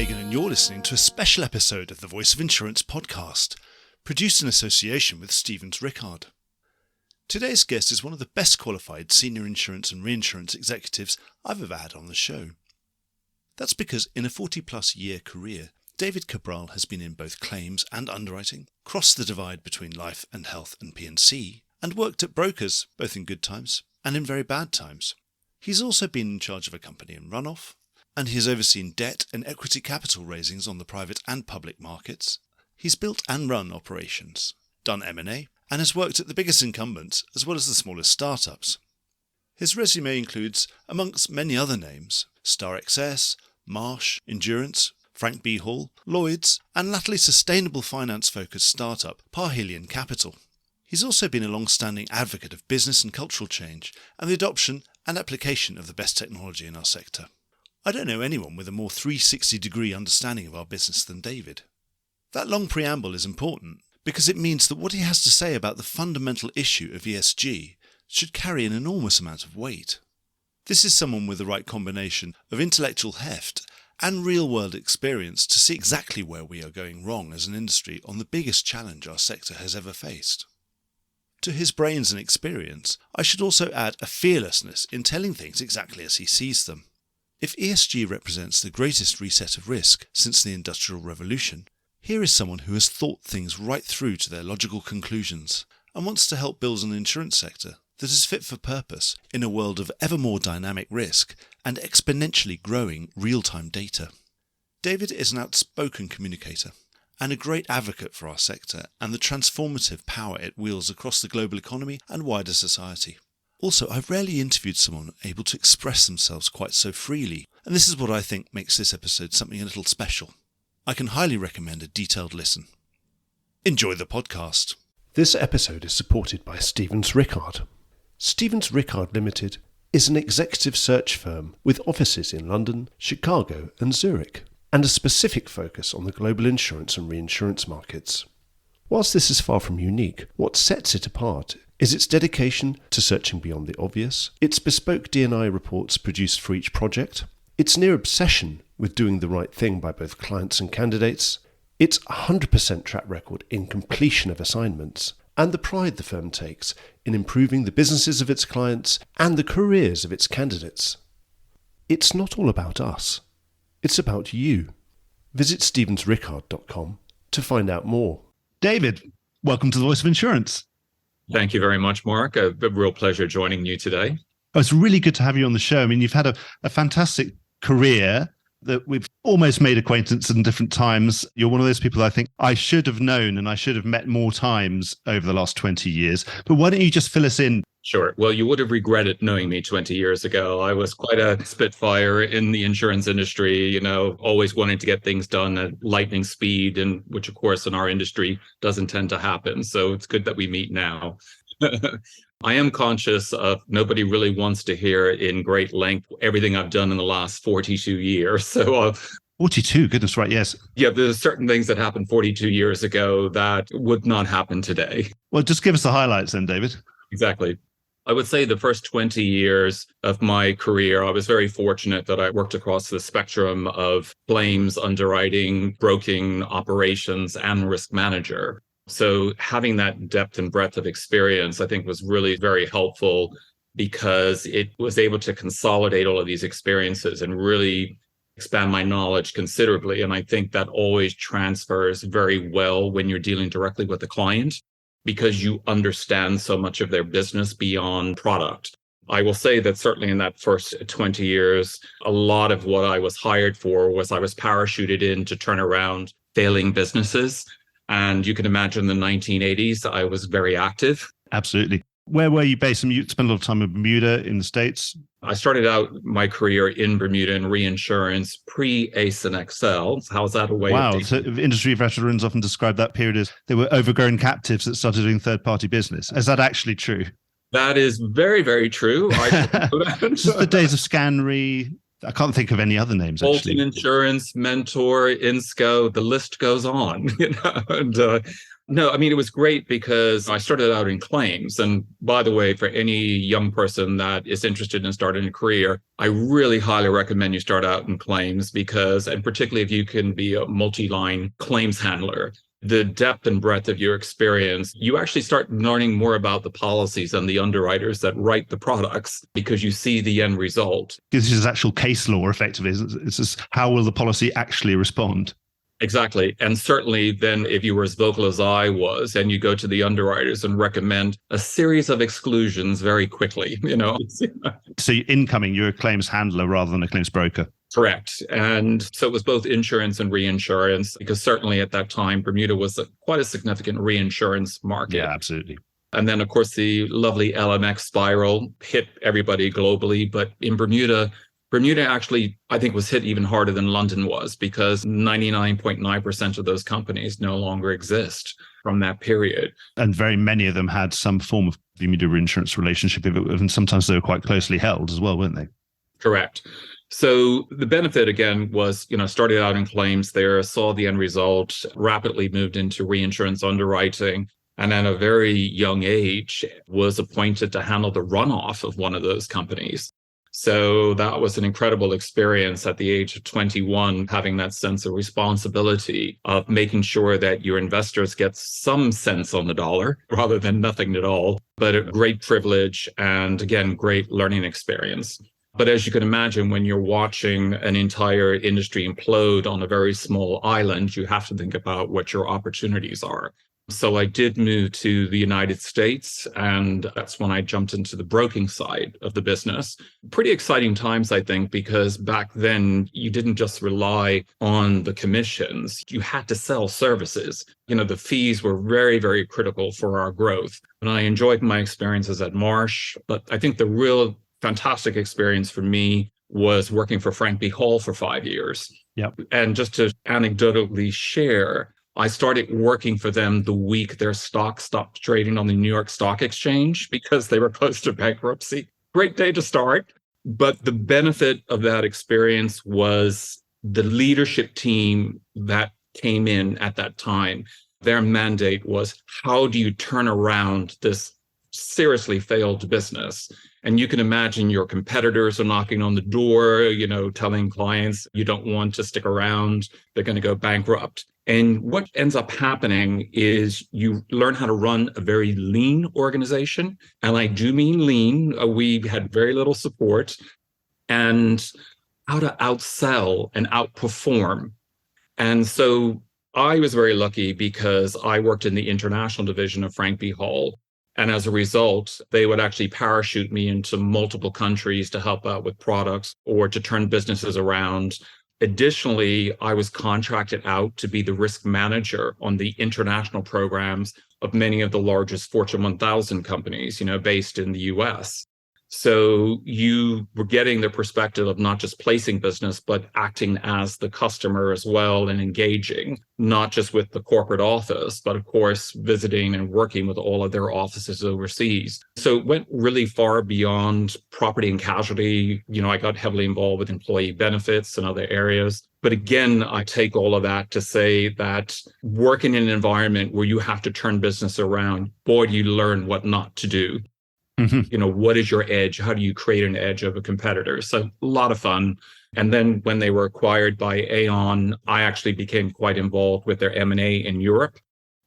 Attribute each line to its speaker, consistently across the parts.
Speaker 1: Hagan, and you're listening to a special episode of the Voice of Insurance podcast, produced in association with Stevens Rickard. Today's guest is one of the best qualified senior insurance and reinsurance executives I've ever had on the show. That's because in a 40-plus year career, David Cabral has been in both claims and underwriting, crossed the divide between life and health and P&C, and worked at brokers, both in good times and in very bad times. He's also been in charge of a company in run-off, and he has overseen debt and equity capital raisings on the private and public markets. He's built and run operations, done M&A, and has worked at the biggest incumbents as well as the smallest startups. His resume includes, amongst many other names, Starr Excess, Marsh, Endurance, Frank B. Hall, Lloyd's, and latterly sustainable finance-focused startup Parhelion Capital. He's also been a long-standing advocate of business and cultural change and the adoption and application of the best technology in our sector. I don't know anyone with a more 360-degree understanding of our business than David. That long preamble is important because it means that what he has to say about the fundamental issue of ESG should carry an enormous amount of weight. This is someone with the right combination of intellectual heft and real-world experience to see exactly where we are going wrong as an industry on the biggest challenge our sector has ever faced. To his brains and experience, I should also add a fearlessness in telling things exactly as he sees them. If ESG represents the greatest reset of risk since the Industrial Revolution, here is someone who has thought things right through to their logical conclusions and wants to help build an insurance sector that is fit for purpose in a world of ever more dynamic risk and exponentially growing real-time data. David is an outspoken communicator and a great advocate for our sector and the transformative power it wields across the global economy and wider society. Also, I've rarely interviewed someone able to express themselves quite so freely, and this is what I think makes this episode something a little special. I can highly recommend a detailed listen. Enjoy the podcast. This episode is supported by Stevens Rickard. Stevens Rickard Limited is an executive search firm with offices in London, Chicago and Zurich, and a specific focus on the global insurance and reinsurance markets. Whilst this is far from unique, what sets it apart is its dedication to searching beyond the obvious, its bespoke D&I reports produced for each project, its near obsession with doing the right thing by both clients and candidates, its 100% track record in completion of assignments, and the pride the firm takes in improving the businesses of its clients and the careers of its candidates. It's not all about us. It's about you. Visit stevensrickard.com to find out more. David, welcome to the Voice of Insurance.
Speaker 2: Thank you very much, Mark. A real pleasure joining you today.
Speaker 1: Oh, it's really good to have you on the show. I mean, you've had a fantastic career that we've almost made acquaintance in different times. You're one of those people I think I should have known and I should have met more times over the last 20 years. But why don't you just fill us in?
Speaker 2: Sure. Well, you would have regretted knowing me 20 years ago. I was quite a spitfire in the insurance industry, always wanting to get things done at lightning speed, and which, of course, in our industry doesn't tend to happen. So it's good that we meet now. I am conscious of nobody really wants to hear in great length everything I've done in the last 42 years. So
Speaker 1: 42, goodness, right, yes.
Speaker 2: Yeah, there's certain things that happened 42 years ago that would not happen today.
Speaker 1: Well, just give us the highlights then, David.
Speaker 2: Exactly. I would say the first 20 years of my career, I was very fortunate that I worked across the spectrum of claims, underwriting, broking, operations, and risk manager. So having that depth and breadth of experience, I think, was really very helpful because it was able to consolidate all of these experiences and really expand my knowledge considerably. And I think that always transfers very well when you're dealing directly with the client, because you understand so much of their business beyond product. I will say that certainly in that first 20 years, a lot of what I was hired for was I was parachuted in to turn around failing businesses. And you can imagine the 1980s, I was very active.
Speaker 1: Absolutely. Where were you based? I mean, you spent a lot of time in Bermuda in the States.
Speaker 2: I started out my career in Bermuda in reinsurance pre-ACE and Excel. How's that a way?
Speaker 1: Wow. So industry veterans often describe that period as they were overgrown captives that started doing third-party business. Is that actually true?
Speaker 2: That is very, very true.
Speaker 1: This is the days of Scanry. I can't think of any other names,
Speaker 2: Bolton
Speaker 1: actually.
Speaker 2: Insurance, Mentor, Insco, the list goes on. And No, I mean, it was great because I started out in claims. And by the way, for any young person that is interested in starting a career, I really highly recommend you start out in claims because, and particularly if you can be a multi-line claims handler, the depth and breadth of your experience, you actually start learning more about the policies and the underwriters that write the products because you see the end result.
Speaker 1: This is actual case law, effectively. It's just how will the policy actually respond?
Speaker 2: Exactly. And certainly then if you were as vocal as I was and you go to the underwriters and recommend a series of exclusions very quickly,
Speaker 1: So incoming, you're a claims handler rather than a claims broker.
Speaker 2: Correct. And so it was both insurance and reinsurance, because certainly at that time, Bermuda was quite a significant reinsurance market.
Speaker 1: Yeah, absolutely.
Speaker 2: And then, of course, the lovely LMX spiral hit everybody globally. But in Bermuda actually, I think, was hit even harder than London was because 99.9% of those companies no longer exist from that period.
Speaker 1: And very many of them had some form of Bermuda reinsurance relationship, and sometimes they were quite closely held as well, weren't they?
Speaker 2: Correct. So the benefit, again, was, started out in claims there, saw the end result, rapidly moved into reinsurance underwriting, and at a very young age was appointed to handle the runoff of one of those companies. So that was an incredible experience at the age of 21, having that sense of responsibility of making sure that your investors get some cents on the dollar rather than nothing at all. But a great privilege and, again, great learning experience. But as you can imagine, when you're watching an entire industry implode on a very small island, you have to think about what your opportunities are. So I did move to the United States, and that's when I jumped into the broking side of the business. Pretty exciting times, I think, because back then you didn't just rely on the commissions. You had to sell services. The fees were very, very critical for our growth. And I enjoyed my experiences at Marsh, but I think the real fantastic experience for me was working for Frank B. Hall for 5 years.
Speaker 1: Yep.
Speaker 2: And just to anecdotally share, I started working for them the week their stock stopped trading on the New York Stock Exchange because they were close to bankruptcy. Great day to start. But the benefit of that experience was the leadership team that came in at that time. Their mandate was, how do you turn around this seriously failed business? And you can imagine your competitors are knocking on the door, telling clients you don't want to stick around, they're going to go bankrupt. And what ends up happening is you learn how to run a very lean organization. And I do mean lean. We had very little support, and how to outsell and outperform. And so I was very lucky because I worked in the international division of Frank B. Hall. And as a result, they would actually parachute me into multiple countries to help out with products or to turn businesses around. Additionally, I was contracted out to be the risk manager on the international programs of many of the largest Fortune 1000 companies, based in the US. So you were getting the perspective of not just placing business, but acting as the customer as well and engaging, not just with the corporate office, but of course, visiting and working with all of their offices overseas. So it went really far beyond property and casualty. I got heavily involved with employee benefits and other areas. But again, I take all of that to say that working in an environment where you have to turn business around, boy, do you learn what not to do. Mm-hmm. What is your edge? How do you create an edge of a competitor? So a lot of fun. And then when they were acquired by Aon, I actually became quite involved with their M&A in Europe.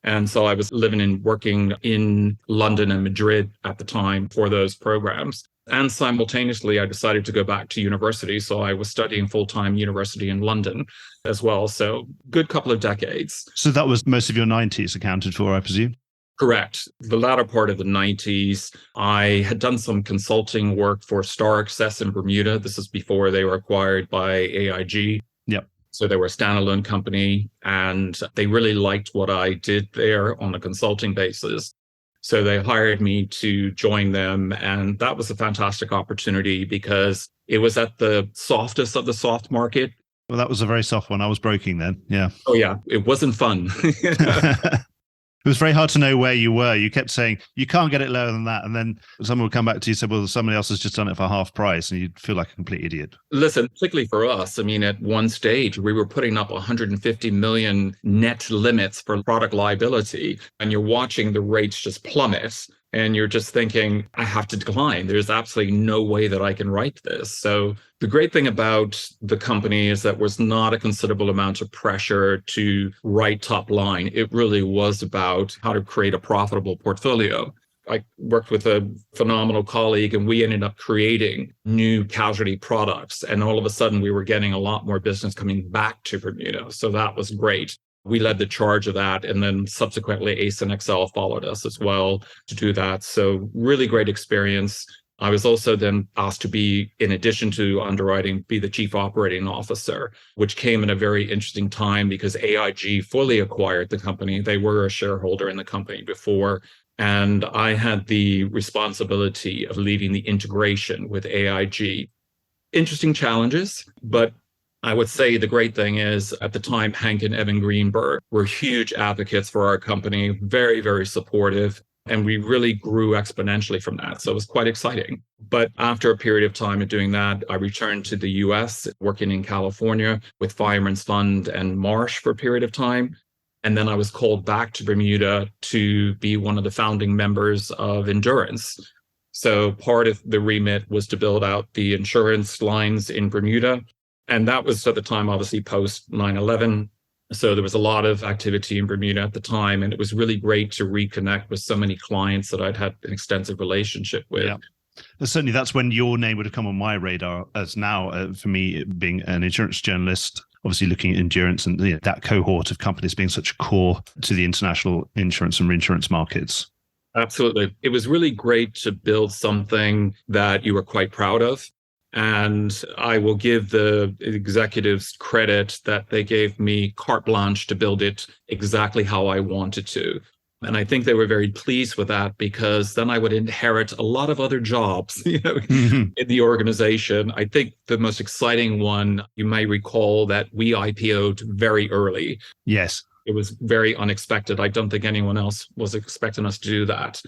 Speaker 2: And so I was living and working in London and Madrid at the time for those programs. And simultaneously, I decided to go back to university. So I was studying full-time university in London as well. So good couple of decades.
Speaker 1: So that was most of your 90s accounted for, I presume?
Speaker 2: Correct. The latter part of the 90s, I had done some consulting work for Starr Excess in Bermuda. This is before they were acquired by AIG.
Speaker 1: Yep.
Speaker 2: So they were a standalone company, and they really liked what I did there on a consulting basis. So they hired me to join them. And that was a fantastic opportunity because it was at the softest of the soft market.
Speaker 1: Well, that was a very soft one. I was broking then. Yeah.
Speaker 2: Oh, yeah. It wasn't fun.
Speaker 1: It was very hard to know where you were. You kept saying, you can't get it lower than that. And then someone would come back to you and say, well, somebody else has just done it for half price. And you'd feel like a complete idiot.
Speaker 2: Listen, particularly for us, I mean, at one stage, we were putting up 150 million net limits for product liability, and you're watching the rates just plummet. And you're just thinking, I have to decline. There's absolutely no way that I can write this. So the great thing about the company is that was not a considerable amount of pressure to write top line. It really was about how to create a profitable portfolio. I worked with a phenomenal colleague and we ended up creating new casualty products. And all of a sudden we were getting a lot more business coming back to Bermuda. So that was great. We led the charge of that. And then subsequently Ace and Excel followed us as well to do that. So really great experience. I was also then asked to be, in addition to underwriting, be the chief operating officer, which came in a very interesting time because AIG fully acquired the company. They were a shareholder in the company before. And I had the responsibility of leading the integration with AIG. Interesting challenges, but I would say the great thing is at the time, Hank and Evan Greenberg were huge advocates for our company, very, very supportive. And we really grew exponentially from that. So it was quite exciting. But after a period of time of doing that, I returned to the US, working in California with Fireman's Fund and Marsh for a period of time. And then I was called back to Bermuda to be one of the founding members of Endurance. So part of the remit was to build out the insurance lines in Bermuda. And that was at the time, obviously, post 9/11. So there was a lot of activity in Bermuda at the time. And it was really great to reconnect with so many clients that I'd had an extensive relationship with.
Speaker 1: Yeah. Certainly, that's when your name would have come on my radar as now, for me, being an insurance journalist, obviously looking at endurance and that cohort of companies being such a core to the international insurance and reinsurance markets.
Speaker 2: Absolutely. It was really great to build something that you were quite proud of. And I will give the executives credit that they gave me carte blanche to build it exactly how I wanted to. And I think they were very pleased with that because then I would inherit a lot of other jobs, in the organization. I think the most exciting one, you may recall that we IPO'd very early.
Speaker 1: Yes.
Speaker 2: It was very unexpected. I don't think anyone else was expecting us to do that.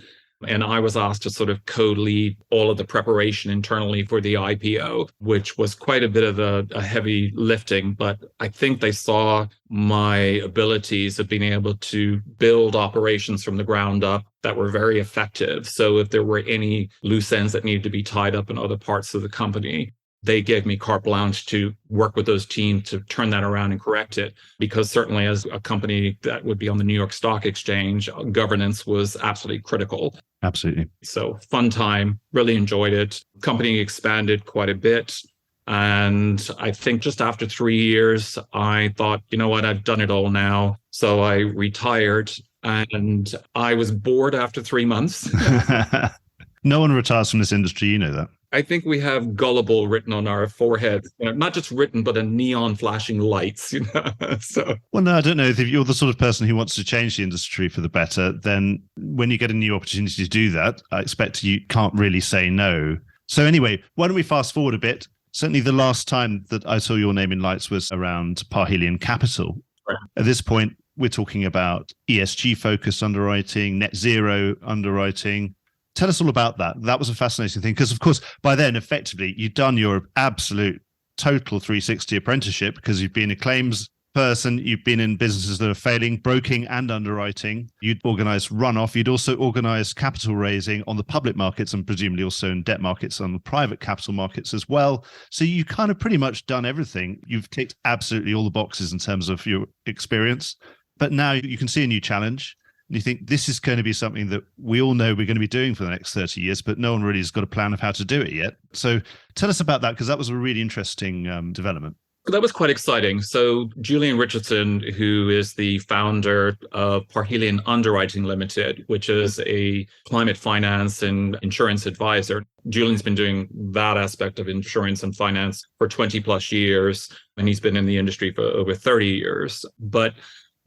Speaker 2: And I was asked to sort of co-lead all of the preparation internally for the IPO, which was quite a bit of a heavy lifting. But I think they saw my abilities of being able to build operations from the ground up that were very effective. So if there were any loose ends that needed to be tied up in other parts of the company, they gave me carte blanche to work with those teams to turn that around and correct it. Because certainly as a company that would be on the New York Stock Exchange, governance was absolutely critical.
Speaker 1: Absolutely.
Speaker 2: So fun time, really enjoyed it. Company expanded quite a bit. And I think just after 3 years, I thought, you know what, I've done it all now. So I retired and I was bored after 3 months.
Speaker 1: No one retires from this industry, you know that.
Speaker 2: I think we have gullible written on our forehead, not just written, but in neon flashing lights, So,
Speaker 1: well, no, I don't know. If you're the sort of person who wants to change the industry for the better, then when you get a new opportunity to do that, I expect you can't really say no. So anyway, why don't we fast forward a bit? Certainly the last time that I saw your name in lights was around Parhelion Capital.
Speaker 2: Right.
Speaker 1: At this point, we're talking about ESG focused underwriting, net zero underwriting. Tell us all about that. That was a fascinating thing because, of course, by then, effectively, you'd done your absolute total 360 apprenticeship because you've been a claims person, you've been in businesses that are failing, broking and underwriting. You'd organized runoff. You'd also organized capital raising on the public markets and presumably also in debt markets and the private capital markets as well. So you kind of pretty much done everything. You've ticked absolutely all the boxes in terms of your experience. But now you can see a new challenge. And you think this is going to be something that we all know we're going to be doing for the next 30 years, but no one really has got a plan of how to do it yet. So tell us about that, because that was a really interesting development.
Speaker 2: That was quite exciting. So Julian Richardson, who is the founder of Parhelion Underwriting Limited, which is a climate finance and insurance advisor. Julian's been doing that aspect of insurance and finance for 20 plus years, and he's been in the industry for over 30 years. But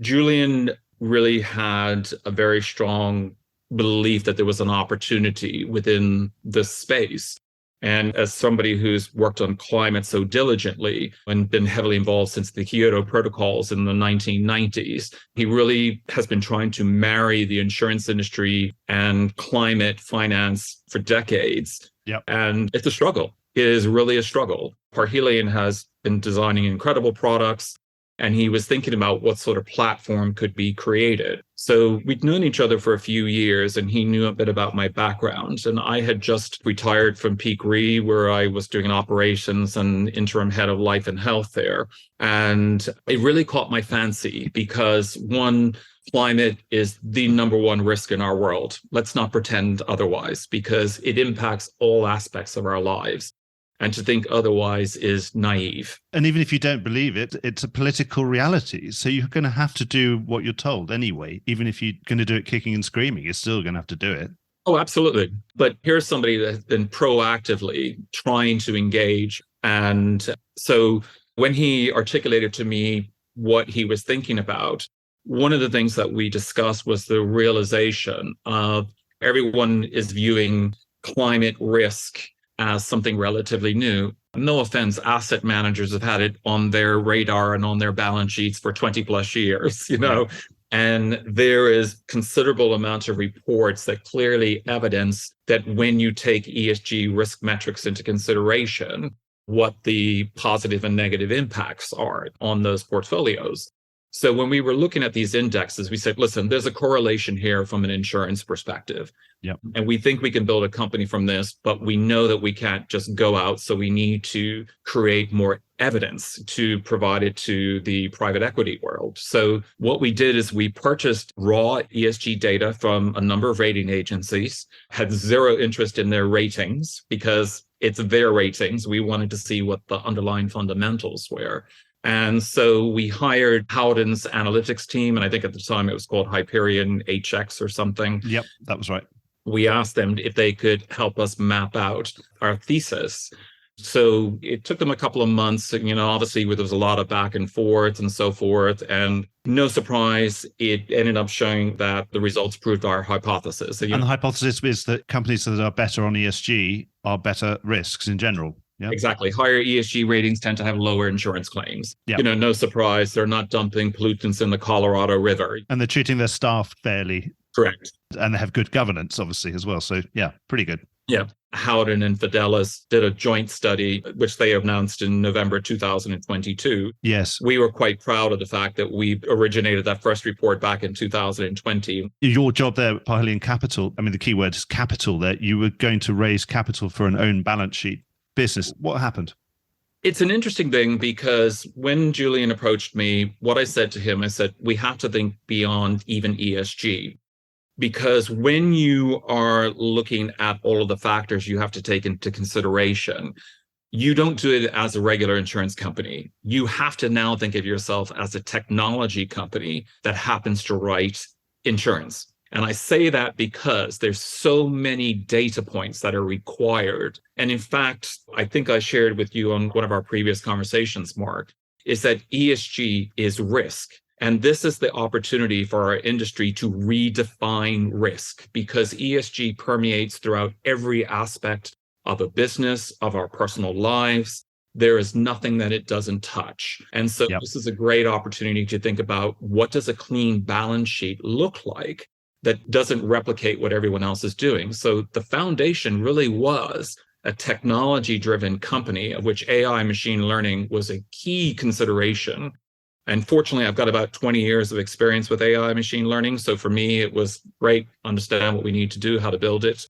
Speaker 2: Julian really had a very strong belief that there was an opportunity within this space. And as somebody who's worked on climate so diligently and been heavily involved since the Kyoto Protocols in the 1990s, he really has been trying to marry the insurance industry and climate finance for decades.
Speaker 1: Yep.
Speaker 2: And it's a struggle. It is really a struggle. Parhelion has been designing incredible products, and he was thinking about what sort of platform could be created. So we'd known each other for a few years, and he knew a bit about my background. And I had just retired from Peak Re, where I was doing operations and interim head of life and health there. And it really caught my fancy because, one, climate is the number one risk in our world. Let's not pretend otherwise, because it impacts all aspects of our lives. And to think otherwise is naive.
Speaker 1: And even if you don't believe it, it's a political reality. So you're going to have to do what you're told anyway. Even if you're going to do it kicking and screaming, you're still going to have to do it.
Speaker 2: Oh, absolutely. But here's somebody that's been proactively trying to engage. And so when he articulated to me what he was thinking about, one of the things that we discussed was the realization of everyone is viewing climate risk as something relatively new. No offense, asset managers have had it on their radar and on their balance sheets for 20 plus years, And there is considerable amount of reports that clearly evidence that when you take ESG risk metrics into consideration, what the positive and negative impacts are on those portfolios. So when we were looking at these indexes, we said, listen, there's a correlation here from an insurance perspective.
Speaker 1: Yep.
Speaker 2: And we think we can build a company from this, but we know that we can't just go out. So we need to create more evidence to provide it to the private equity world. So what we did is we purchased raw ESG data from a number of rating agencies, had zero interest in their ratings because it's their ratings. We wanted to see what the underlying fundamentals were. And so we hired Howden's analytics team, and I think at the time it was called Hyperion HX or something.
Speaker 1: Yep, that was right.
Speaker 2: We asked them if they could help us map out our thesis. So it took them a couple of months, obviously there was a lot of back and forth and so forth. And no surprise, it ended up showing that the results proved our hypothesis.
Speaker 1: And the hypothesis is that companies that are better on ESG are better risks in general. Yep.
Speaker 2: Exactly. Higher ESG ratings tend to have lower insurance claims.
Speaker 1: Yep.
Speaker 2: No surprise, they're not dumping pollutants in the Colorado River.
Speaker 1: And they're treating their staff fairly.
Speaker 2: Correct.
Speaker 1: And they have good governance, obviously, as well. So, yeah, pretty good.
Speaker 2: Yeah. Howden and Fidelis did a joint study, which they announced in November 2022.
Speaker 1: Yes.
Speaker 2: We were quite proud of the fact that we originated that first report back in 2020.
Speaker 1: Your job there at Parhelion Capital, the key word is capital there. You were going to raise capital for an own balance sheet business. What happened?
Speaker 2: It's an interesting thing because when Julian approached me, what I said to him, I said, we have to think beyond even ESG. Because when you are looking at all of the factors you have to take into consideration, you don't do it as a regular insurance company. You have to now think of yourself as a technology company that happens to write insurance. And I say that because there's so many data points that are required. And in fact, I think I shared with you on one of our previous conversations, Mark, is that ESG is risk. And this is the opportunity for our industry to redefine risk because ESG permeates throughout every aspect of a business, of our personal lives. There is nothing that it doesn't touch. And so This is a great opportunity to think about what does a clean balance sheet look like that doesn't replicate what everyone else is doing. So the foundation really was a technology-driven company of which AI and machine learning was a key consideration. And fortunately, I've got about 20 years of experience with AI and machine learning. So for me, it was great, understand what we need to do, how to build it.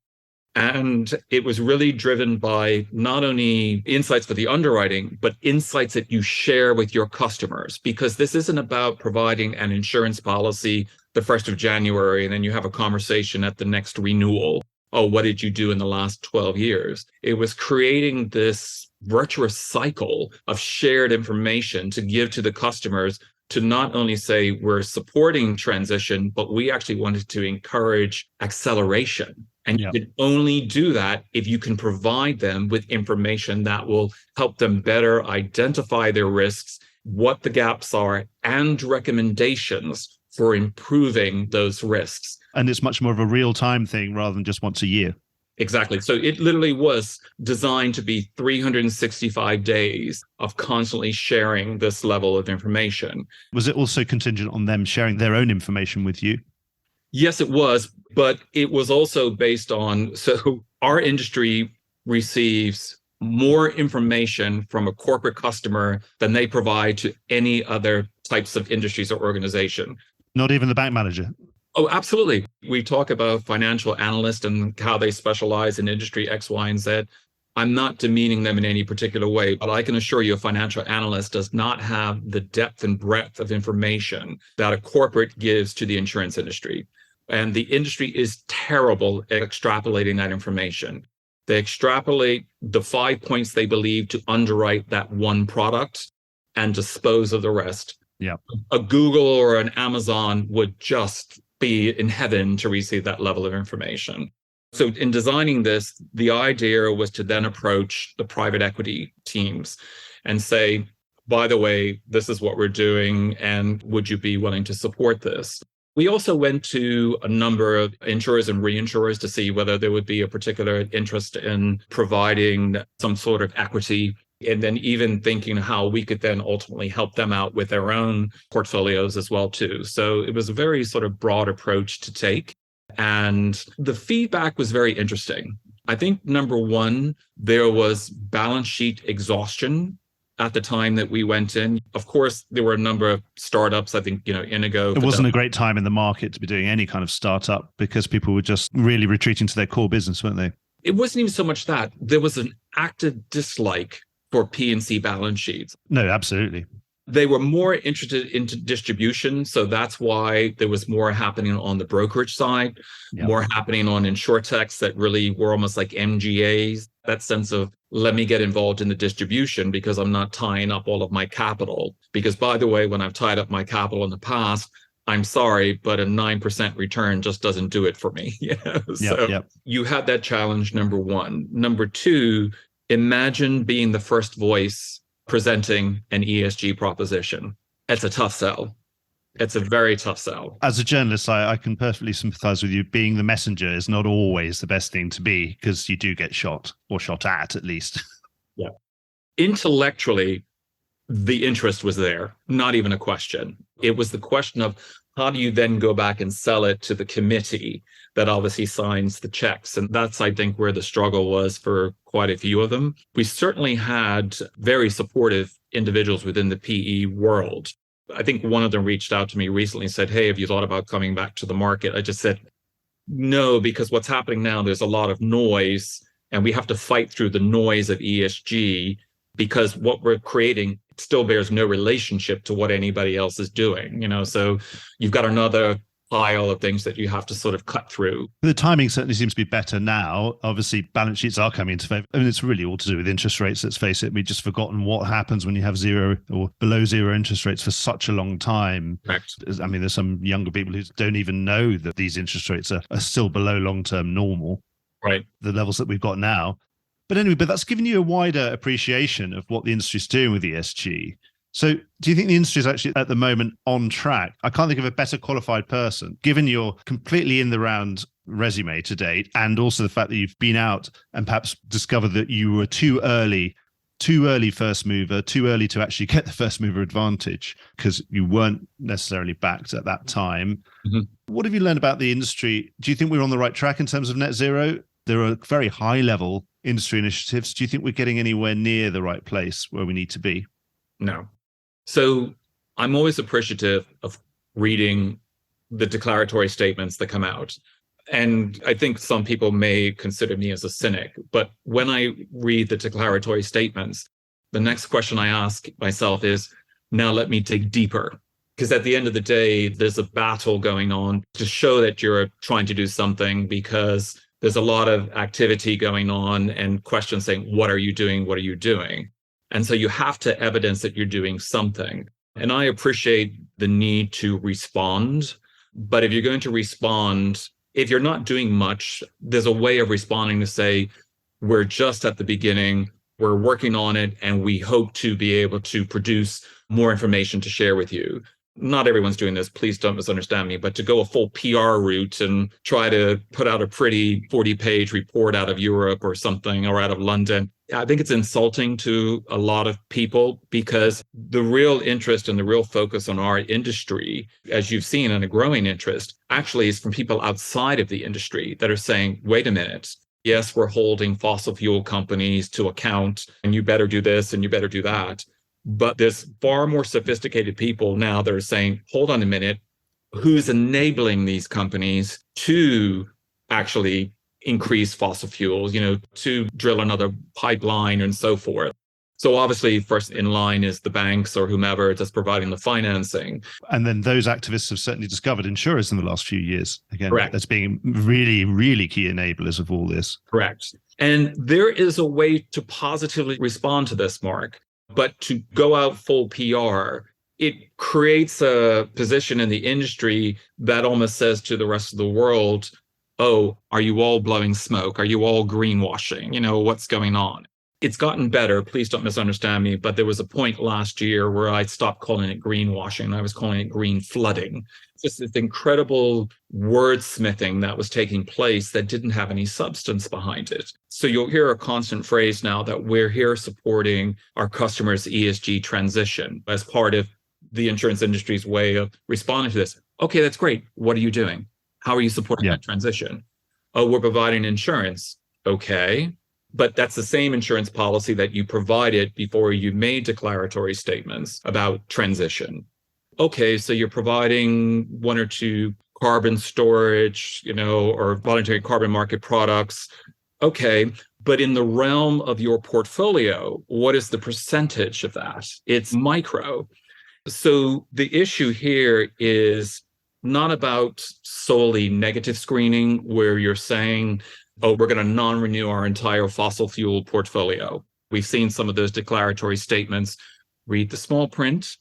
Speaker 2: And it was really driven by not only insights for the underwriting, but insights that you share with your customers, because this isn't about providing an insurance policy the 1st of January, and then you have a conversation at the next renewal. Oh, what did you do in the last 12 years? It was creating this virtuous cycle of shared information to give to the customers to not only say we're supporting transition, but we actually wanted to encourage acceleration. And you can only do that if you can provide them with information that will help them better identify their risks, what the gaps are, and recommendations for improving those risks.
Speaker 1: And it's much more of a real-time thing rather than just once a year.
Speaker 2: Exactly. So it literally was designed to be 365 days of constantly sharing this level of information.
Speaker 1: Was it also contingent on them sharing their own information with you?
Speaker 2: Yes, it was, but it was also based on, so our industry receives more information from a corporate customer than they provide to any other types of industries or organization.
Speaker 1: Not even the bank manager?
Speaker 2: Oh, absolutely. We talk about financial analysts and how they specialize in industry X, Y, and Z. I'm not demeaning them in any particular way, but I can assure you a financial analyst does not have the depth and breadth of information that a corporate gives to the insurance industry. And the industry is terrible at extrapolating that information. They extrapolate the 5 points they believe to underwrite that one product and dispose of the rest.
Speaker 1: Yeah.
Speaker 2: A Google or an Amazon would just be in heaven to receive that level of information. So in designing this, the idea was to then approach the private equity teams and say, by the way, this is what we're doing, and would you be willing to support this? We also went to a number of insurers and reinsurers to see whether there would be a particular interest in providing some sort of equity, and then even thinking how we could then ultimately help them out with their own portfolios as well too. So it was a very sort of broad approach to take. And the feedback was very interesting. I think number one, there was balance sheet exhaustion at the time that we went in. Of course, there were a number of startups, I think, Inigo.
Speaker 1: It wasn't a great time in the market to be doing any kind of startup because people were just really retreating to their core business, weren't they?
Speaker 2: It wasn't even so much that. There was an active dislike for P&C balance sheets.
Speaker 1: No, absolutely.
Speaker 2: They were more interested into distribution. So that's why there was more happening on the brokerage side, more happening on insurtechs that really were almost like MGAs, that sense of let me get involved in the distribution because I'm not tying up all of my capital. Because by the way, when I've tied up my capital in the past, I'm sorry, but a 9% return just doesn't do it for me. You had that challenge, number one. Number two, imagine being the first voice presenting an ESG proposition. It's a tough sell. It's a very tough sell.
Speaker 1: As a journalist, I can perfectly sympathize with you. Being the messenger is not always the best thing to be because you do get shot or shot at least.
Speaker 2: Yeah. Intellectually, the interest was there, not even a question. It was the question of how do you then go back and sell it to the committee that obviously signs the checks? And that's, I think, where the struggle was for quite a few of them. We certainly had very supportive individuals within the PE world. I think one of them reached out to me recently and said, hey, have you thought about coming back to the market? I just said, no, because what's happening now, there's a lot of noise and we have to fight through the noise of ESG because what we're creating still bears no relationship to what anybody else is doing, so you've got another pile of things that you have to sort of cut through.
Speaker 1: The timing certainly seems to be better now. Obviously, balance sheets are coming into favor. I mean, it's really all to do with interest rates. Let's face it. We've just forgotten what happens when you have zero or below zero interest rates for such a long time.
Speaker 2: Correct.
Speaker 1: I mean, there's some younger people who don't even know that these interest rates are still below long-term normal.
Speaker 2: Right.
Speaker 1: The levels that we've got now. But anyway, that's given you a wider appreciation of what the industry's doing with ESG. So do you think the industry is actually at the moment on track? I can't think of a better qualified person, given your completely in the round resume to date, and also the fact that you've been out and perhaps discovered that you were too early first mover, too early to actually get the first mover advantage because you weren't necessarily backed at that time. Mm-hmm. What have you learned about the industry? Do you think we're on the right track in terms of net zero? There are very high level industry initiatives. Do you think we're getting anywhere near the right place where we need to be?
Speaker 2: No. So I'm always appreciative of reading the declaratory statements that come out. And I think some people may consider me as a cynic, but when I read the declaratory statements, the next question I ask myself is, now let me dig deeper. Because at the end of the day, there's a battle going on to show that you're trying to do something because there's a lot of activity going on and questions saying, what are you doing? What are you doing? And so you have to evidence that you're doing something. And I appreciate the need to respond. But if you're going to respond, if you're not doing much, there's a way of responding to say, we're just at the beginning, we're working on it, and we hope to be able to produce more information to share with you. not everyone's doing this, please don't misunderstand me, but to go a full PR route and try to put out a pretty 40-page report out of Europe or something, or out of London, I think it's insulting to a lot of people, because the real interest and the real focus on our industry, as you've seen, and a growing interest, actually is from people outside of the industry that are saying, wait a minute, yes, we're holding fossil fuel companies to account, and you better do this and you better do that. But there's far more sophisticated people now that are saying, hold on a minute, who's enabling these companies to actually increase fossil fuels, to drill another pipeline and so forth. So obviously, first in line is the banks or whomever that's providing the financing.
Speaker 1: And then those activists have certainly discovered insurers in the last few years. Again,
Speaker 2: Correct.
Speaker 1: That's being really, really key enablers of all this.
Speaker 2: Correct. And there is a way to positively respond to this, Mark. But to go out full PR, it creates a position in the industry that almost says to the rest of the world, oh, are you all blowing smoke? Are you all greenwashing? What's going on? It's gotten better. Please don't misunderstand me. But there was a point last year where I stopped calling it greenwashing. I was calling it green flooding. Just this incredible wordsmithing that was taking place that didn't have any substance behind it. So you'll hear a constant phrase now that we're here supporting our customers' ESG transition as part of the insurance industry's way of responding to this. Okay, that's great. What are you doing? How are you supporting that transition? Oh, we're providing insurance. Okay. But that's the same insurance policy that you provided before you made declaratory statements about transition. Okay, so you're providing one or two carbon storage, or voluntary carbon market products. Okay, but in the realm of your portfolio, what is the percentage of that? It's micro. So the issue here is not about solely negative screening, where you're saying, oh, we're going to non-renew our entire fossil fuel portfolio. We've seen some of those declaratory statements. Read the small print.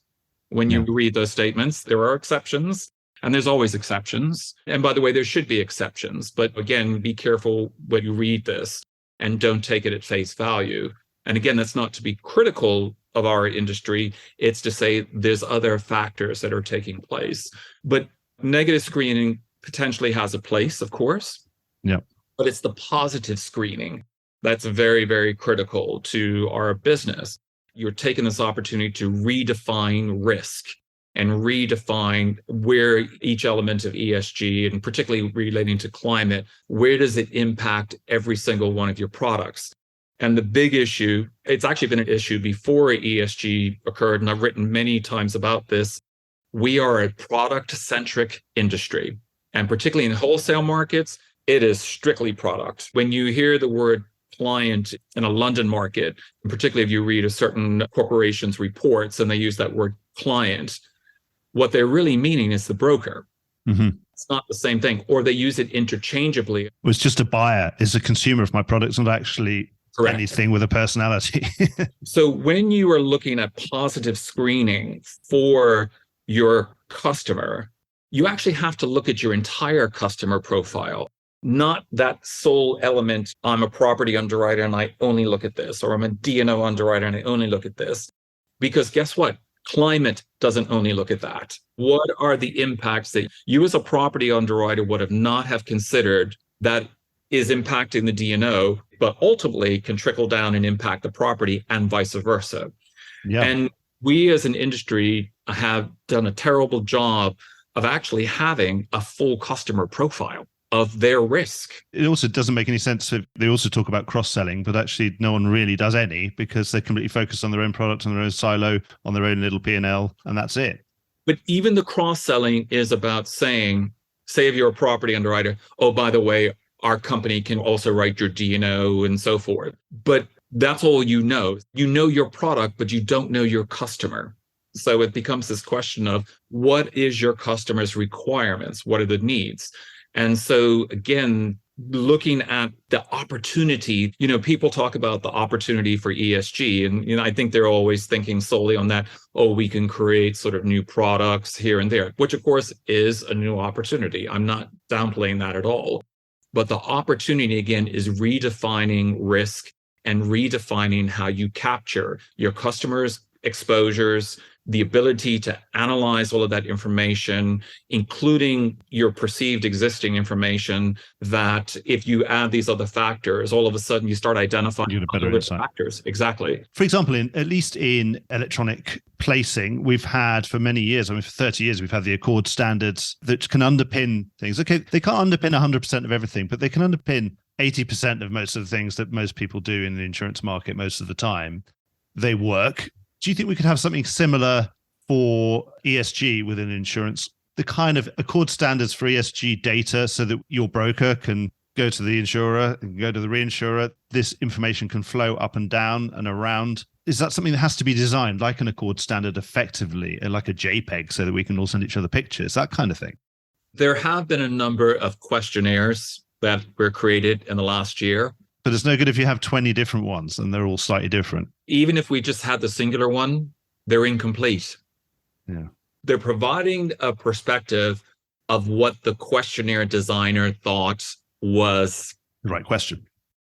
Speaker 2: When you read those statements, there are exceptions, and there's always exceptions. And by the way, there should be exceptions. But again, be careful when you read this and don't take it at face value. And again, that's not to be critical of our industry. It's to say there's other factors that are taking place. But negative screening potentially has a place, of course.
Speaker 1: Yeah.
Speaker 2: But it's the positive screening that's very, very critical to our business. You're taking this opportunity to redefine risk and redefine where each element of ESG, and particularly relating to climate, where does it impact every single one of your products? And the big issue, it's actually been an issue before ESG occurred, and I've written many times about this. We are a product-centric industry, and particularly in wholesale markets, it is strictly product. When you hear the word client in a London market, and particularly if you read a certain corporation's reports and they use that word client, what they're really meaning is the broker.
Speaker 1: Mm-hmm.
Speaker 2: It's not the same thing, or they use it interchangeably.
Speaker 1: It was just a buyer, is a consumer of my products, not actually anything with a personality.
Speaker 2: So when you are looking at positive screening for your customer, you actually have to look at your entire customer profile. Not that sole element, I'm a property underwriter and I only look at this, or I'm a D&O underwriter and I only look at this. Because guess what? Climate doesn't only look at that. What are the impacts that you as a property underwriter would have not have considered that is impacting the D&O, but ultimately can trickle down and impact the property and vice versa? Yeah. And we as an industry have done a terrible job of actually having a full customer profile of their risk.
Speaker 1: It also doesn't make any sense if they also talk about cross-selling, but actually no one really does any, because they're completely focused on their own product, on their own silo, on their own little P&L, and that's it.
Speaker 2: But even the cross-selling is about saying, say if you're a property underwriter, oh, by the way, our company can also write your D&O and so forth. But that's all you know. You know your product, but you don't know your customer. So it becomes this question of what is your customer's requirements? What are the needs? And so, again, looking at the opportunity, people talk about the opportunity for ESG. And, I think they're always thinking solely on that, oh, we can create sort of new products here and there, which, of course, is a new opportunity. I'm not downplaying that at all. But the opportunity, again, is redefining risk and redefining how you capture your customers' exposures, the ability to analyze all of that information, including your perceived existing information, that if you add these other factors, all of a sudden you start identifying
Speaker 1: You get a better
Speaker 2: other
Speaker 1: insight.
Speaker 2: factors. Exactly.
Speaker 1: For example, at least in electronic placing, we've had for many years, for 30 years, we've had the Accord standards that can underpin things. Okay, they can't underpin 100% of everything, but they can underpin 80% of most of the things that most people do in the insurance market most of the time. They work. Do you think we could have something similar for ESG within insurance? The kind of Accord standards for ESG data so that your broker can go to the insurer and go to the reinsurer. This information can flow up and down and around. Is that something that has to be designed like an Accord standard effectively, like a JPEG, so that we can all send each other pictures, that kind of thing?
Speaker 2: There have been a number of questionnaires that were created in the last year.
Speaker 1: But it's no good if you have 20 different ones and they're all slightly different.
Speaker 2: Even if we just had the singular one, they're incomplete.
Speaker 1: Yeah.
Speaker 2: They're providing a perspective of what the questionnaire designer thought was
Speaker 1: the right question.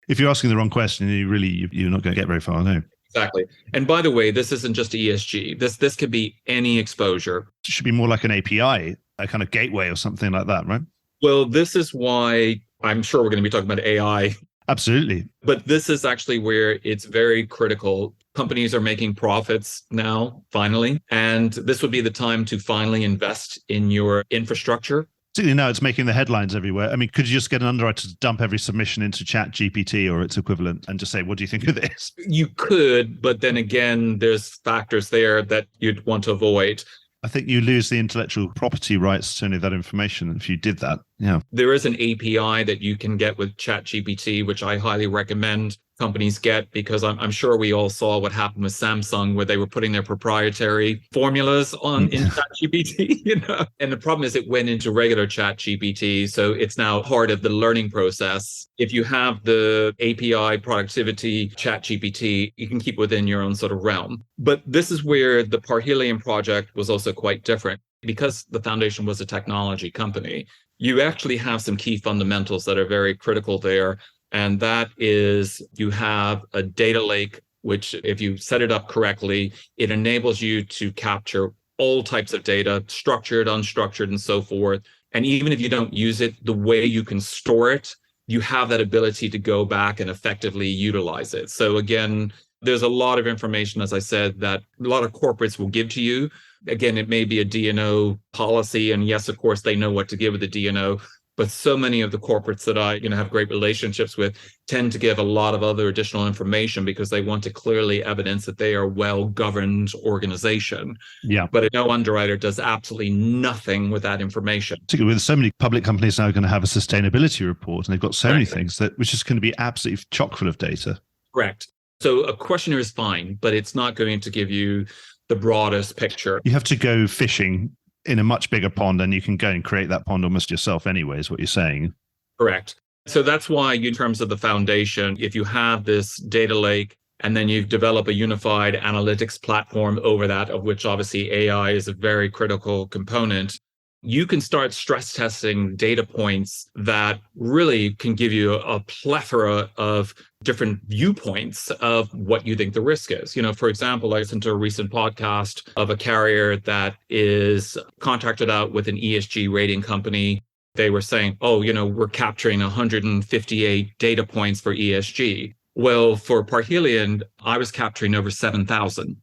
Speaker 1: If you're asking the wrong question, you're not going to get very far, no.
Speaker 2: Exactly. And by the way, this isn't just ESG. This could be any exposure.
Speaker 1: It should be more like an API, a kind of gateway or something like that, right?
Speaker 2: Well, this is why I'm sure we're going to be talking about AI.
Speaker 1: Absolutely.
Speaker 2: But this is actually where it's very critical. Companies are making profits now, finally. And this would be the time to finally invest in your infrastructure.
Speaker 1: Particularly now it's making the headlines everywhere. I mean, could you just get an underwriter to dump every submission into ChatGPT or its equivalent and just say, what do you think of this?
Speaker 2: You could, but then again, there's factors there that you'd want to avoid.
Speaker 1: I think you lose the intellectual property rights to any of that information if you did that. Yeah.
Speaker 2: There is an API that you can get with ChatGPT, which I highly recommend companies get, because I'm sure we all saw what happened with Samsung, where they were putting their proprietary formulas in ChatGPT, And the problem is it went into regular ChatGPT, so it's now part of the learning process. If you have the API productivity ChatGPT, you can keep within your own sort of realm. But this is where the Parhelion project was also quite different. Because the foundation was a technology company, you actually have some key fundamentals that are very critical there. And that is, you have a data lake, which if you set it up correctly, it enables you to capture all types of data, structured, unstructured, and so forth. And even if you don't use it, the way you can store it, you have that ability to go back and effectively utilize it. So again, there's a lot of information, as I said, that a lot of corporates will give to you. Again, it may be a D&O policy. And yes, of course, they know what to give with the D&O. But so many of the corporates that I have great relationships with tend to give a lot of other additional information because they want to clearly evidence that they are a well-governed organization.
Speaker 1: Yeah.
Speaker 2: But no underwriter does absolutely nothing with that information.
Speaker 1: Particularly with so many public companies now going to have a sustainability report, and they've got so many things which is going to be absolutely chock full of data.
Speaker 2: Correct. So a questionnaire is fine, but it's not going to give you the broadest picture.
Speaker 1: You have to go fishing in a much bigger pond, and you can go and create that pond almost yourself anyway, is what you're saying.
Speaker 2: Correct. So that's why, in terms of the foundation, if you have this data lake and then you develop a unified analytics platform over that, of which obviously AI is a very critical component, you can start stress testing data points that really can give you a plethora of different viewpoints of what you think the risk is. For example, I listened to a recent podcast of a carrier that is contracted out with an ESG rating company. They were saying, we're capturing 158 data points for ESG. Well, for Parhelion, I was capturing over 7,000.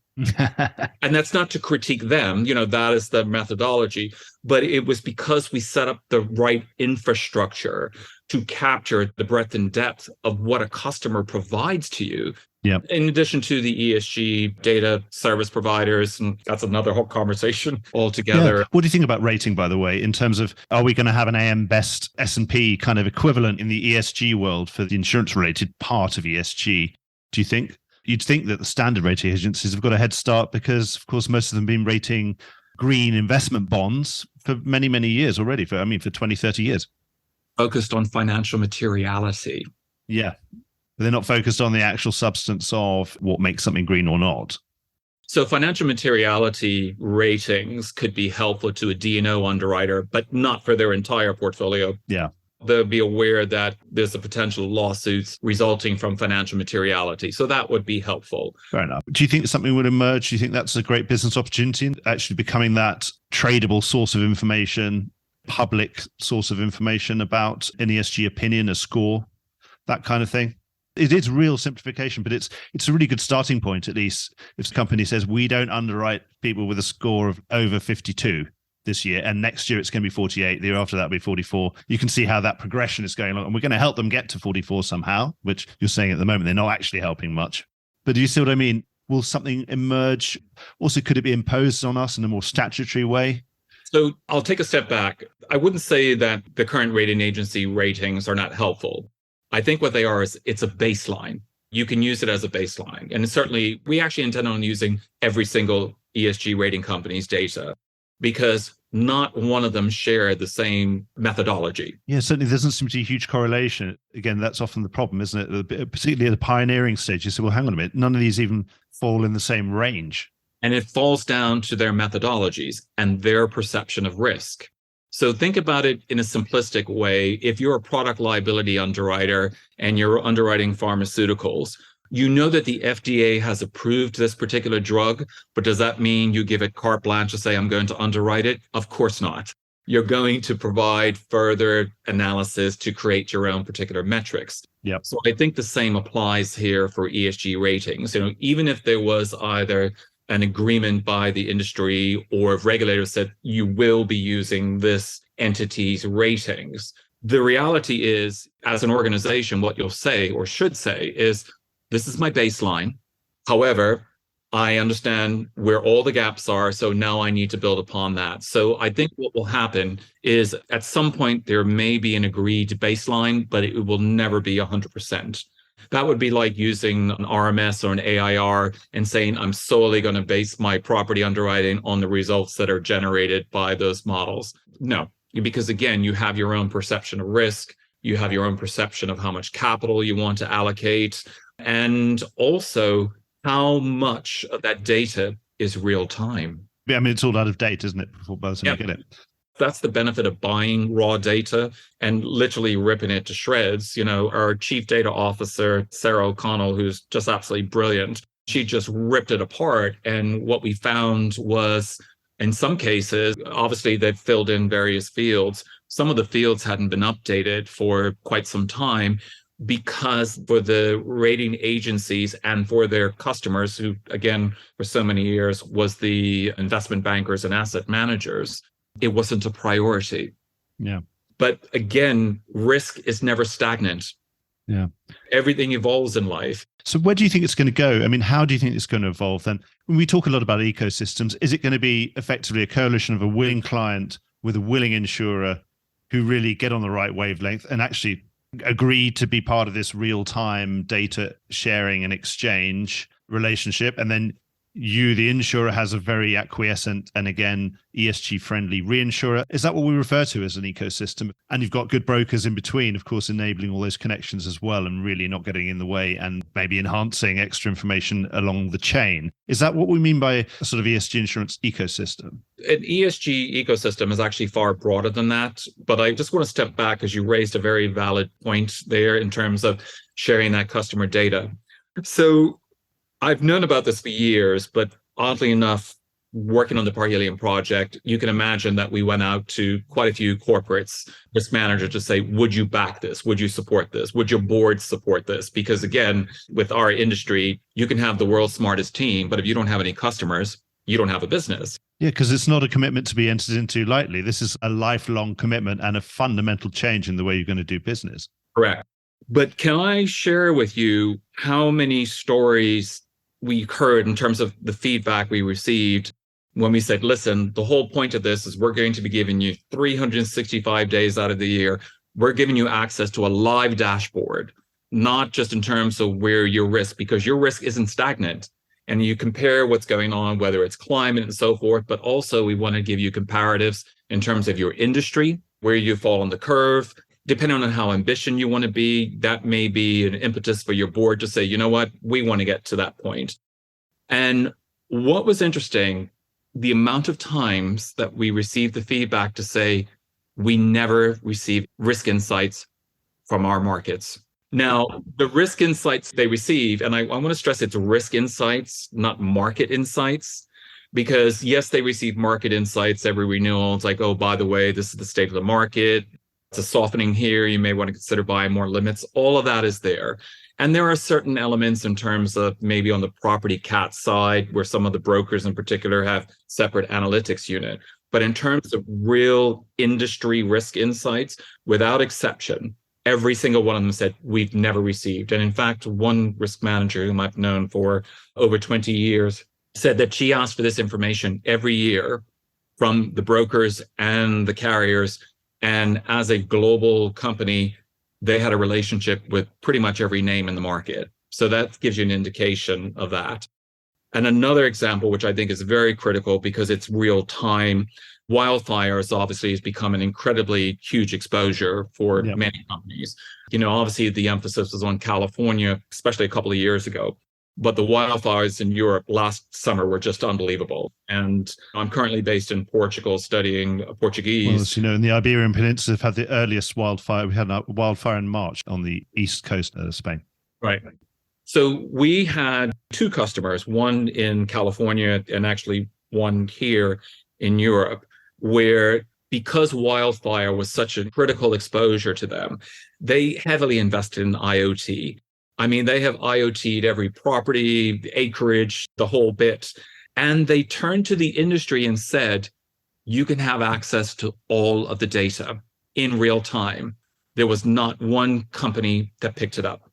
Speaker 2: And that's not to critique them, that is the methodology, but it was because we set up the right infrastructure to capture the breadth and depth of what a customer provides to you. Yeah. In addition to the ESG data service providers, and that's another whole conversation altogether.
Speaker 1: Yeah. What do you think about rating, by the way, in terms of, are we going to have an AM Best S&P kind of equivalent in the ESG world for the insurance-related part of ESG? Do you think? You'd think that the standard rating agencies have got a head start because, of course, most of them have been rating green investment bonds for many, many years already, for 20, 30 years.
Speaker 2: Focused on financial materiality.
Speaker 1: Yeah. But they're not focused on the actual substance of what makes something green or not.
Speaker 2: So financial materiality ratings could be helpful to a D&O underwriter, but not for their entire portfolio.
Speaker 1: Yeah.
Speaker 2: they'll be aware that there's a potential lawsuits resulting from financial materiality. So that would be helpful.
Speaker 1: Fair enough. Do you think something would emerge? Do you think that's a great business opportunity, actually becoming that tradable source of information, public source of information about an ESG opinion, a score, that kind of thing? It is real simplification, but it's a really good starting point, at least if the company says we don't underwrite people with a score of over 52 this year, and next year it's going to be 48, the year after that will be 44. You can see how that progression is going along, and we're going to help them get to 44 somehow, which you're saying at the moment they're not actually helping much. But do you see what I mean? Will something emerge? Also, could it be imposed on us in a more statutory way?
Speaker 2: So I'll take a step back. I wouldn't say that the current rating agency ratings are not helpful. I think what they are is it's a baseline. You can use it as a baseline. And certainly we actually intend on using every single ESG rating company's data, because not one of them share the same methodology.
Speaker 1: Yeah, certainly there doesn't seem to be a huge correlation. Again, that's often the problem, isn't it? Particularly at the pioneering stage, you say, well, hang on a minute, none of these even fall in the same range.
Speaker 2: And it falls down to their methodologies and their perception of risk. So think about it in a simplistic way. If you're a product liability underwriter and you're underwriting pharmaceuticals, you know that the FDA has approved this particular drug, but does that mean you give it carte blanche to say, I'm going to underwrite it? Of course not. You're going to provide further analysis to create your own particular metrics.
Speaker 1: Yep.
Speaker 2: So I think the same applies here for ESG ratings. Even if there was either an agreement by the industry or if regulators said you will be using this entity's ratings, the reality is, as an organization, what you'll say or should say is, this is my baseline. However, I understand where all the gaps are, so now I need to build upon that. So I think what will happen is at some point there may be an agreed baseline, but it will never be 100%. That would be like using an RMS or an AIR and saying, I'm solely going to base my property underwriting on the results that are generated by those models. No, because again, you have your own perception of risk. You have your own perception of how much capital you want to allocate. And also how much of that data is real time.
Speaker 1: Yeah, I mean, it's all out of date, isn't it? By the time you get it.
Speaker 2: That's the benefit of buying raw data and literally ripping it to shreds. Our chief data officer, Sarah O'Connell, who's just absolutely brilliant, she just ripped it apart. And what we found was, in some cases, obviously they've filled in various fields. Some of the fields hadn't been updated for quite some time, because for the rating agencies and for their customers, who, again, for so many years was the investment bankers and asset managers, it wasn't a priority.
Speaker 1: Yeah.
Speaker 2: But again, risk is never stagnant.
Speaker 1: Yeah.
Speaker 2: Everything evolves in life.
Speaker 1: So where do you think it's going to go? I mean, how do you think it's going to evolve then? When we talk a lot about ecosystems, is it going to be effectively a coalition of a willing client with a willing insurer who really get on the right wavelength and actually agree to be part of this real-time data sharing and exchange relationship, and then you, the insurer, has a very acquiescent and, again, ESG-friendly reinsurer? Is that what we refer to as an ecosystem? And you've got good brokers in between, of course, enabling all those connections as well and really not getting in the way and maybe enhancing extra information along the chain. Is that what we mean by a sort of ESG insurance ecosystem?
Speaker 2: An ESG ecosystem is actually far broader than that. But I just want to step back, because you raised a very valid point there in terms of sharing that customer data. So I've known about this for years, but oddly enough, working on the Parhelion project, you can imagine that we went out to quite a few corporates, risk managers, to say, would you back this? Would you support this? Would your board support this? Because again, with our industry, you can have the world's smartest team, but if you don't have any customers, you don't have a business.
Speaker 1: Yeah, because it's not a commitment to be entered into lightly. This is a lifelong commitment and a fundamental change in the way you're going to do business.
Speaker 2: Correct. But can I share with you how many stories we heard in terms of the feedback we received when we said, listen, the whole point of this is we're going to be giving you 365 days out of the year. We're giving you access to a live dashboard, not just in terms of where your risk, because your risk isn't stagnant. And you compare what's going on, whether it's climate and so forth, but also we want to give you comparatives in terms of your industry, where you fall on the curve. Depending on how ambitious you want to be, that may be an impetus for your board to say, you know what, we want to get to that point. And what was interesting, the amount of times that we received the feedback to say, we never receive risk insights from our markets. Now, the risk insights they receive, and I want to stress it's risk insights, not market insights, because yes, they receive market insights every renewal. It's like, oh, by the way, this is the state of the market. It's a softening here. You may want to consider buying more limits. All of that is there. And there are certain elements in terms of maybe on the property cat side, where some of the brokers in particular have separate analytics unit. But in terms of real industry risk insights, without exception, every single one of them said, we've never received. And in fact, one risk manager whom I've known for over 20 years said that she asked for this information every year from the brokers and the carriers. And as a global company, they had a relationship with pretty much every name in the market. So that gives you an indication of that. And another example, which I think is very critical because it's real time, wildfires obviously has become an incredibly huge exposure for many companies. Obviously the emphasis was on California, especially a couple of years ago. But the wildfires in Europe last summer were just unbelievable. And I'm currently based in Portugal studying Portuguese.
Speaker 1: Well, as you know, in the Iberian Peninsula, have had the earliest wildfire. We had a wildfire in March on the east coast of Spain.
Speaker 2: Right. So we had two customers, one in California and actually one here in Europe, where because wildfire was such a critical exposure to them, they heavily invested in IoT. I mean, they have IoT'd every property, acreage, the whole bit. And they turned to the industry and said, you can have access to all of the data in real time. There was not one company that picked it up.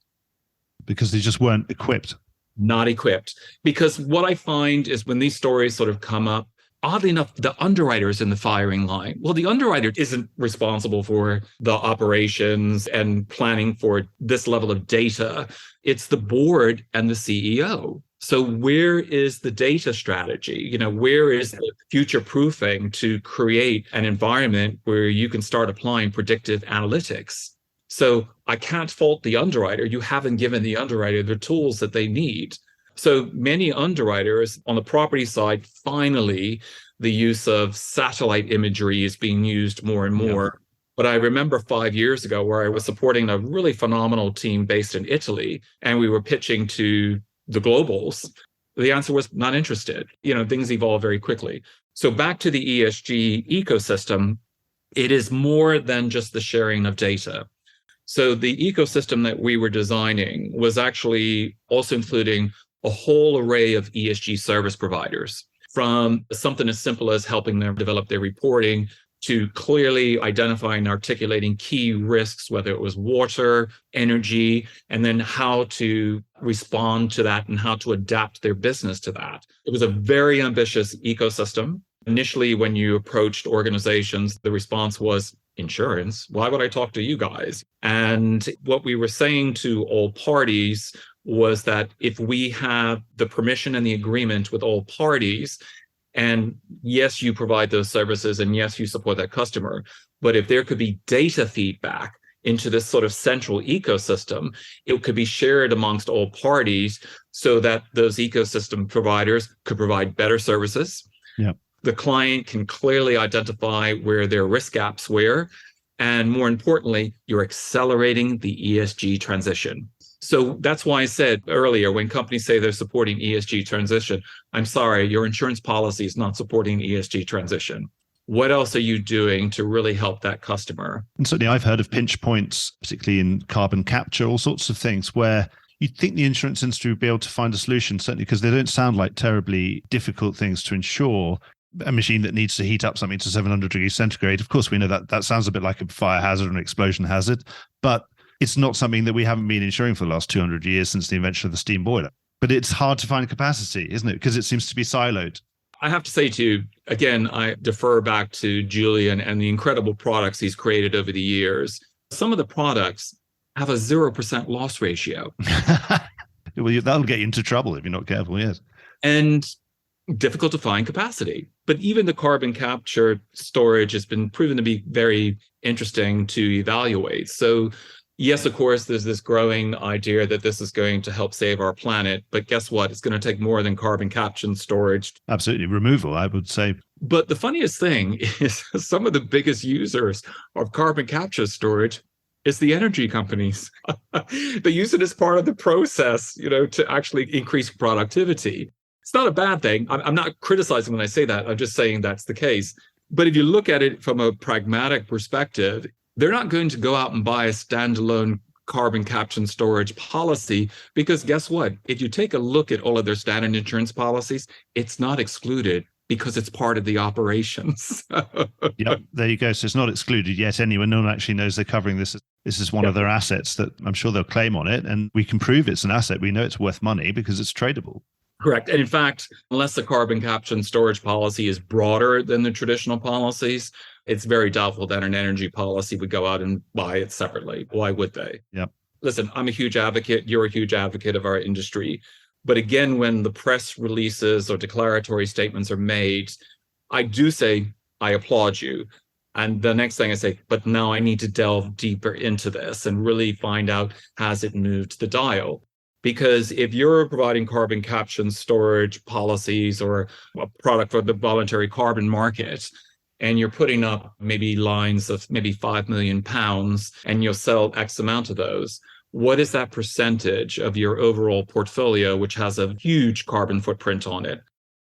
Speaker 1: Because they just weren't equipped.
Speaker 2: Not equipped. Because what I find is when these stories sort of come up, oddly enough, the underwriter's in the firing line. Well, the underwriter isn't responsible for the operations and planning for this level of data. It's the board and the CEO. So where is the data strategy? Where is the future proofing to create an environment where you can start applying predictive analytics? So I can't fault the underwriter. You haven't given the underwriter the tools that they need. So many underwriters on the property side, finally, the use of satellite imagery is being used more and more. Yeah. But I remember 5 years ago where I was supporting a really phenomenal team based in Italy, and we were pitching to the globals. The answer was not interested. Things evolve very quickly. So back to the ESG ecosystem, it is more than just the sharing of data. So the ecosystem that we were designing was actually also including a whole array of ESG service providers, from something as simple as helping them develop their reporting to clearly identifying and articulating key risks, whether it was water, energy, and then how to respond to that and how to adapt their business to that. It was a very ambitious ecosystem. Initially, when you approached organizations, the response was, insurance? Why would I talk to you guys? And what we were saying to all parties was that if we have the permission and the agreement with all parties, and yes, you provide those services, and yes, you support that customer, but if there could be data feedback into this sort of central ecosystem, it could be shared amongst all parties so that those ecosystem providers could provide better services.
Speaker 1: Yep.
Speaker 2: The client can clearly identify where their risk gaps were. And more importantly, you're accelerating the ESG transition. So that's why I said earlier, when companies say they're supporting ESG transition, I'm sorry, your insurance policy is not supporting ESG transition. What else are you doing to really help that customer?
Speaker 1: And certainly I've heard of pinch points, particularly in carbon capture, all sorts of things where you'd think the insurance industry would be able to find a solution, certainly because they don't sound like terribly difficult things to insure. A machine that needs to heat up something to 700 degrees centigrade. Of course, we know that sounds a bit like a fire hazard or an explosion hazard, but it's not something that we haven't been insuring for the last 200 years since the invention of the steam boiler. But it's hard to find capacity, isn't it? Because it seems to be siloed.
Speaker 2: I have to say to you, again, I defer back to Julian and the incredible products he's created over the years. Some of the products have a 0% loss ratio.
Speaker 1: Well, that'll get you into trouble if you're not careful, yes.
Speaker 2: And difficult to find capacity. But even the carbon capture storage has been proven to be very interesting to evaluate. So Yes, of course, there's this growing idea that this is going to help save our planet. But guess what? It's going to take more than carbon capture and storage.
Speaker 1: Absolutely. Removal, I would say.
Speaker 2: But the funniest thing is some of the biggest users of carbon capture storage is the energy companies. They use it as part of the process, to actually increase productivity. It's not a bad thing. I'm not criticizing when I say that. I'm just saying that's the case. But if you look at it from a pragmatic perspective, they're not going to go out and buy a standalone carbon capture and storage policy, because guess what? If you take a look at all of their standard insurance policies, it's not excluded because it's part of the operations.
Speaker 1: Yep, there you go. So it's not excluded yet. No one actually knows they're covering this. This is one of their assets that I'm sure they'll claim on it, and we can prove it's an asset. We know it's worth money because it's tradable.
Speaker 2: Correct. And in fact, unless the carbon capture and storage policy is broader than the traditional policies, it's very doubtful that an energy policy would go out and buy it separately. Why would they?
Speaker 1: Yep.
Speaker 2: Listen, I'm a huge advocate. You're a huge advocate of our industry. But again, when the press releases or declaratory statements are made, I do say, I applaud you. And the next thing I say, but now I need to delve deeper into this and really find out, has it moved the dial? Because if you're providing carbon capture and storage policies or a product for the voluntary carbon market, and you're putting up maybe lines of maybe £5 million and you'll sell X amount of those, what is that percentage of your overall portfolio, which has a huge carbon footprint on it?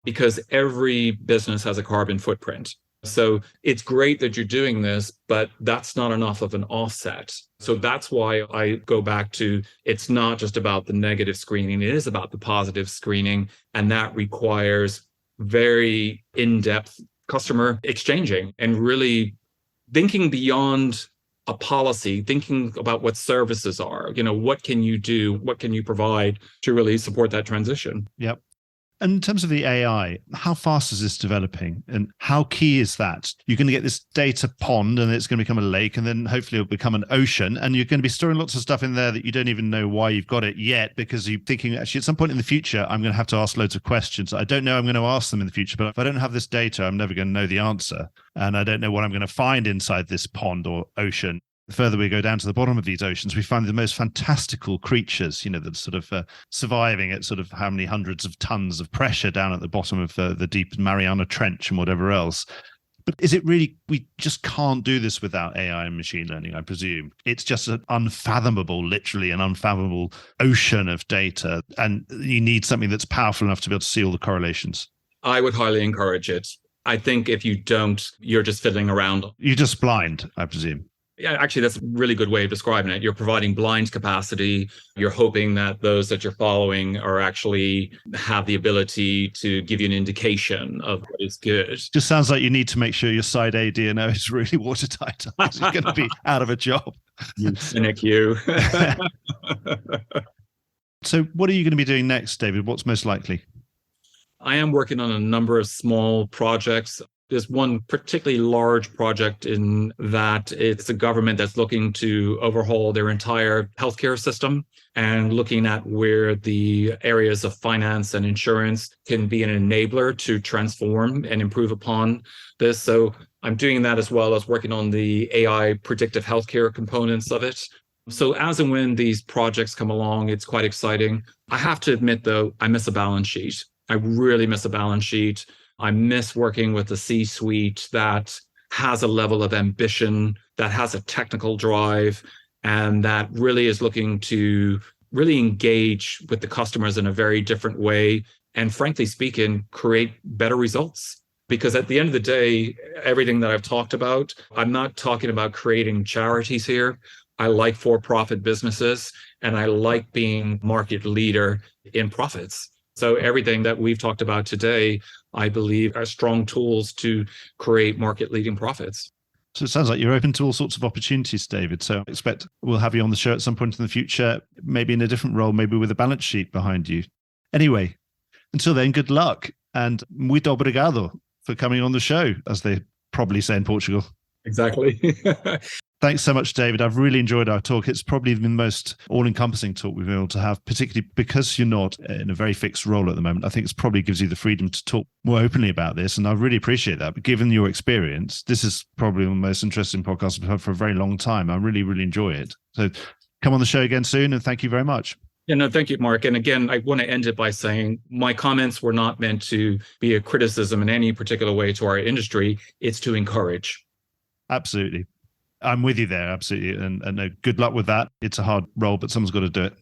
Speaker 2: Because every business has a carbon footprint. So it's great that you're doing this, but that's not enough of an offset. So that's why I go back to, it's not just about the negative screening, it is about the positive screening. And that requires very in-depth customer exchanging and really thinking beyond a policy, thinking about what services are, what can you do, what can you provide to really support that transition?
Speaker 1: Yep. And in terms of the AI, how fast is this developing and how key is that? You're going to get this data pond and it's going to become a lake, and then hopefully it'll become an ocean, and you're going to be storing lots of stuff in there that you don't even know why you've got it yet, because you're thinking, actually, at some point in the future, I'm going to have to ask loads of questions. I don't know I'm going to ask them in the future, but if I don't have this data, I'm never going to know the answer. And I don't know what I'm going to find inside this pond or ocean. The further we go down to the bottom of these oceans, we find the most fantastical creatures, that sort of surviving at sort of how many hundreds of tons of pressure down at the bottom of the deep Mariana Trench and whatever else. But is it really, we just can't do this without AI and machine learning, I presume? It's just an literally an unfathomable ocean of data, and you need something that's powerful enough to be able to see all the correlations.
Speaker 2: I would highly encourage it. I think if you don't, you're just fiddling around.
Speaker 1: You're just blind, I presume.
Speaker 2: Yeah, actually, that's a really good way of describing it. You're providing blind capacity. You're hoping that those that you're following are actually have the ability to give you an indication of what is good.
Speaker 1: Just sounds like you need to make sure your side A D&O is really watertight. You're going to be out of a job.
Speaker 2: You cynic, you.
Speaker 1: So what are you going to be doing next, David? What's most likely?
Speaker 2: I am working on a number of small projects. There's one particularly large project in that it's a government that's looking to overhaul their entire healthcare system and looking at where the areas of finance and insurance can be an enabler to transform and improve upon this. So I'm doing that as well as working on the AI predictive healthcare components of it. So as and when these projects come along, it's quite exciting. I have to admit, though, I miss a balance sheet. I really miss a balance sheet. I miss working with a C-suite that has a level of ambition, that has a technical drive, and that really is looking to really engage with the customers in a very different way. And frankly speaking, create better results. Because at the end of the day, everything that I've talked about, I'm not talking about creating charities here. I like for-profit businesses, and I like being market leader in profits. So everything that we've talked about today, I believe, are strong tools to create market-leading profits.
Speaker 1: So it sounds like you're open to all sorts of opportunities, David. So I expect we'll have you on the show at some point in the future, maybe in a different role, maybe with a balance sheet behind you. Anyway, until then, good luck. And muito obrigado for coming on the show, as they probably say in Portugal.
Speaker 2: Exactly.
Speaker 1: Thanks so much, David. I've really enjoyed our talk. It's probably the most all-encompassing talk we've been able to have, particularly because you're not in a very fixed role at the moment. I think it probably gives you the freedom to talk more openly about this, and I really appreciate that. But given your experience, this is probably the most interesting podcast I've had for a very long time. I really, really enjoy it. So come on the show again soon, and thank you very much.
Speaker 2: Yeah, no, thank you, Mark. And again, I want to end it by saying my comments were not meant to be a criticism in any particular way to our industry. It's to encourage.
Speaker 1: Absolutely. I'm with you there. Absolutely. And good luck with that. It's a hard role, but someone's got to do it.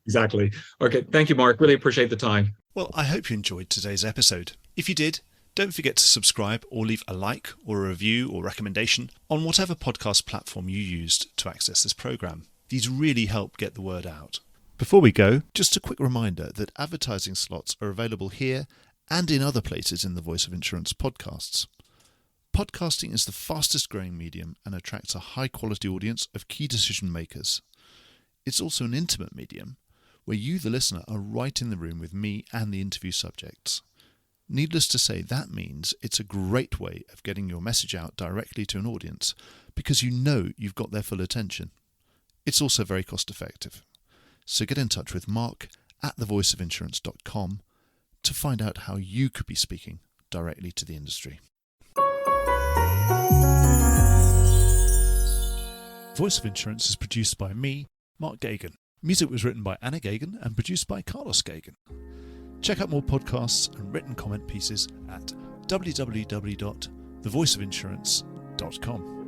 Speaker 2: Exactly. Okay. Thank you, Mark. Really appreciate the time.
Speaker 1: Well, I hope you enjoyed today's episode. If you did, don't forget to subscribe or leave a like or a review or recommendation on whatever podcast platform you used to access this program. These really help get the word out. Before we go, just a quick reminder that advertising slots are available here and in other places in the Voice of Insurance podcasts. Podcasting is the fastest growing medium and attracts a high quality audience of key decision makers. It's also an intimate medium where you, the listener, are right in the room with me and the interview subjects. Needless to say, that means it's a great way of getting your message out directly to an audience because you know you've got their full attention. It's also very cost effective. So get in touch with Mark at thevoiceofinsurance.com to find out how you could be speaking directly to the industry. Voice of Insurance is produced by me, Mark Gagan. Music was written by Anna Gagan and produced by Carlos Gagan. Check out more podcasts and written comment pieces at www.thevoiceofinsurance.com.